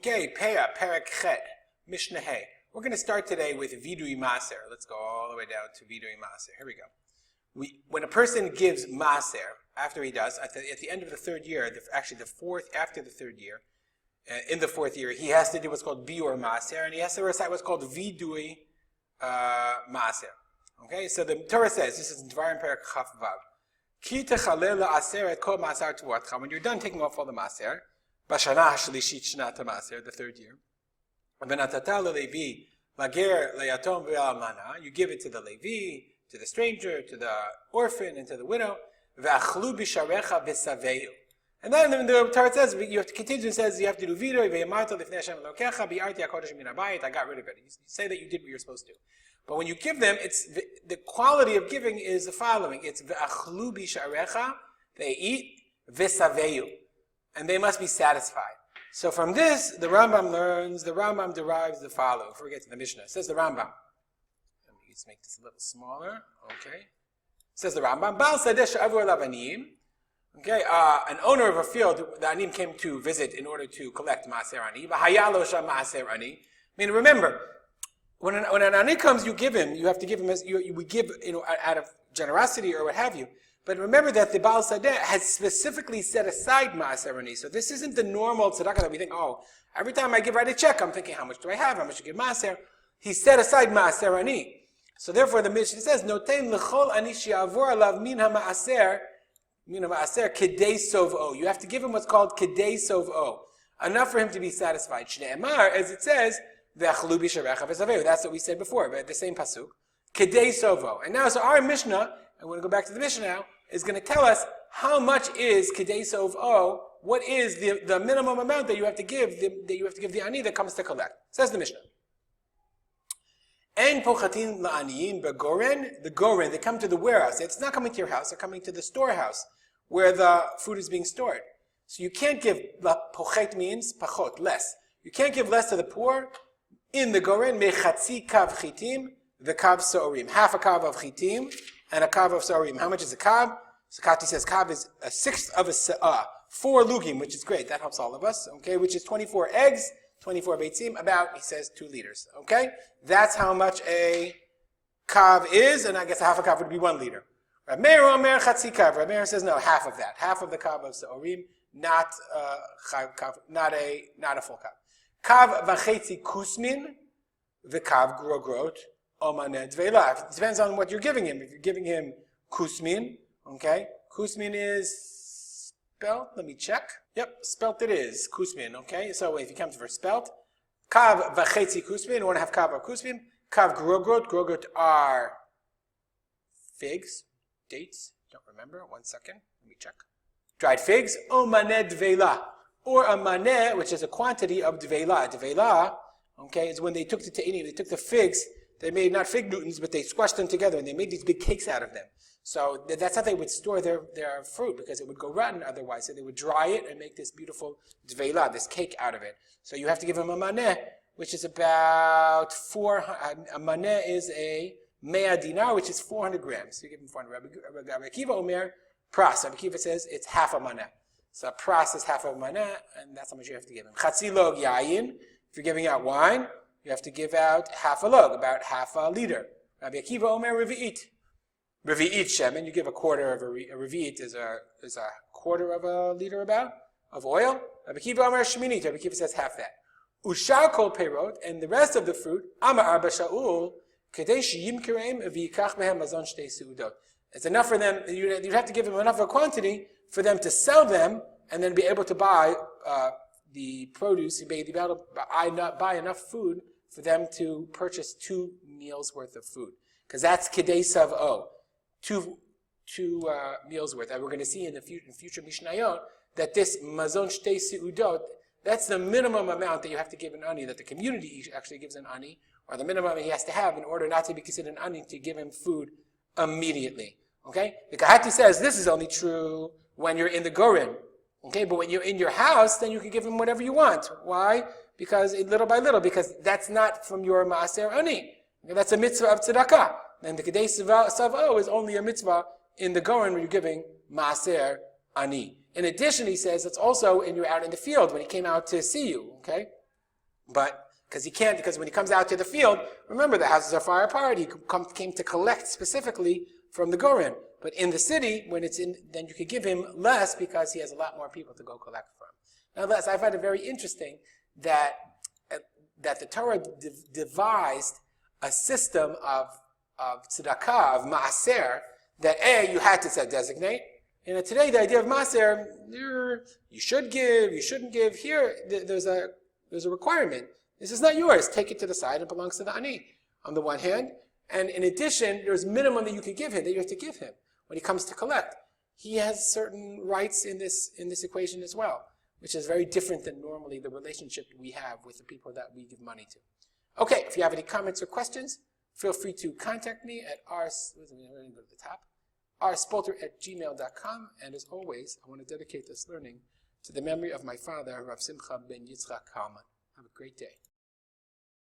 Okay, Peah, Perek Chet, Mishnah. We're going to start today with Vidui Maser. Let's go all the way down to Vidui Maser. Here we go. When a person gives Maser, after he does, at the end of the third year, after the third year, in the fourth year, he has to do what's called Biur Maser, and he has to recite what's called Vidui Maser. Okay, so the Torah says, this is in Dvarim Perek Chaf Vav, Ki techalel la'aser et kol Maser tuvatcha. When you're done taking off all the Maser, Bashana Shlishit Shnat Maser, the third year, V'natata leLevi lager leyatom ve'almana. You give it to the Levi, to the stranger, to the orphan, and to the widow. Ve'achlu b'sharecha v'saveyu. And then the Torah says, you have to continue and says, you have to do vidui ve'yamarta lifnei Hashem elokecha bi'arti hakodesh min habayit. I got rid of it. You say that you did what you're supposed to. But when you give them, it's the quality of giving is the following. It's ve'achlu b'sharecha, they eat, v'saveyu, and they must be satisfied. So from this, the Rambam derives the following. Before we get to the Mishnah, it says the Rambam. Let me just make this a little smaller. Okay. It says the Rambam. Baal sadeh she'avur alav aniyim. Okay, an owner of a field, the anim came to visit in order to collect maaser ani. V'hayalo sham maaser ani. I mean, remember, when an ani comes, you give him. You have to give him as we give, out of generosity or what have you. But remember that the Baal Sadeh has specifically set aside maaser ani. So this isn't the normal tzedakah that we think. Oh, every time I write a check, I'm thinking, how much do I have? How much to give maaser? He set aside maaser ani. So therefore, the Mishnah says, "Notein l'chol ani she'avur alav min ha'maaser." You have to give him what's called kedei sovo, enough for him to be satisfied. Shne'emar, as it says, that's what we said before, but the same pasuk, kedei sovo. And now, so our Mishnah, and we're going to go back to the Mishnah now, is going to tell us how much is kedei sovo. What is the minimum amount that you have to give the ani that comes to collect? Says the Mishnah. En pochatin la'aniyin begoren, the goren, they come to the warehouse. It's not coming to your house, they're coming to the storehouse where the food is being stored. So you can't give, pochet means pachot, less. You can't give less to the poor. In the goren, mechatzi kav chitim, the kav so'orim. Half a kav of chitim and a kav of so'orim. How much is a kav? So Kati says kav is a sixth of a se'ah. 4 lugim, which is great, that helps all of us, okay, which is 24 eggs, 24 beitzim, about, he says, 2 liters, okay? That's how much a kav is, and I guess a half a kav would be 1 liter. Rav Meir Omer Chatzi kav. Rav Meir says no, half of that, half of the kav of se'orim, not a full kav. Kav v'chetzi kusmin, v'kav grogrot omaneh dveila. It depends on what you're giving him. If you're giving him kusmin, okay, kusmin is spelt. Let me check. Yep, spelt it is kusmin. Okay, so if you come for spelt, kav v'chetzi kusmin, you want to have kav of kusmin. Kav grogrot. Grogrot are figs. Dates, don't remember, 1 second, let me check. Dried figs, o maneh dveila, or a maneh, which is a quantity of dveila. Dveila, okay, is when they took the te'inim, they took the figs, they made not fig Newtons, but they squashed them together and they made these big cakes out of them. So that's how they would store their fruit, because it would go rotten otherwise. So they would dry it and make this beautiful dveila, this cake out of it. So you have to give them a maneh, which is about 400, a maneh is a Mea dinar, which is 400 grams. So you give him 400. Rabbi Akiva Omer, pras. Rabbi Akiva says it's half a maneh. So pras is half a maneh, and that's how much you have to give him. Chatzi log yayin. If you're giving out wine, you have to give out half a log, about half a liter. Rabbi Akiva Omer revi'it. Revi'it shemen, you give a quarter of a revi'it is a quarter of a liter about of oil. Rabbi Akiva Omer shminit. Rabbi Akiva says half that. Ushar kol peirot, and the rest of the fruit, Amar Arba Shaul. It's enough for them, you'd have to give them enough of a quantity for them to sell them and then be able to buy the produce, be able to buy enough food for them to purchase 2 meals worth of food. Because that's kedei savo, 2 meals worth. And we're going to see in the future Mishnayot that this mazon shtei seudot, that's the minimum amount that you have to give an ani, that the community actually gives an ani, or the minimum he has to have in order not to be considered an ani, to give him food immediately. Okay? The Kahati says this is only true when you're in the Gorin. Okay? But when you're in your house, then you can give him whatever you want. Why? Because little by little, because that's not from your Maaser Ani. Okay? That's a mitzvah of tzedakah. And the Kedei Savo is only a mitzvah in the Gorin when you're giving Maaser Ani. In addition, he says it's also when you're out in the field, when he came out to see you. Okay? But because he can't, because when he comes out to the field, remember the houses are far apart. He came to collect specifically from the Goren. But in the city, when it's in, then you could give him less because he has a lot more people to go collect from. Nonetheless, I find it very interesting that the Torah devised a system of tzedakah, of maaser, that you had to designate. And today, the idea of maaser, you should give, you shouldn't give. Here, there's a requirement. This is not yours. Take it to the side. It belongs to the ani, on the one hand. And in addition, there's minimum that you could give him, that you have to give him when he comes to collect. He has certain rights in this equation as well, which is very different than normally the relationship we have with the people that we give money to. Okay, if you have any comments or questions, feel free to contact me at rspolter@gmail.com. And as always, I want to dedicate this learning to the memory of my father, Harav Simcha ben Yitzchak Kalman. Have a great day.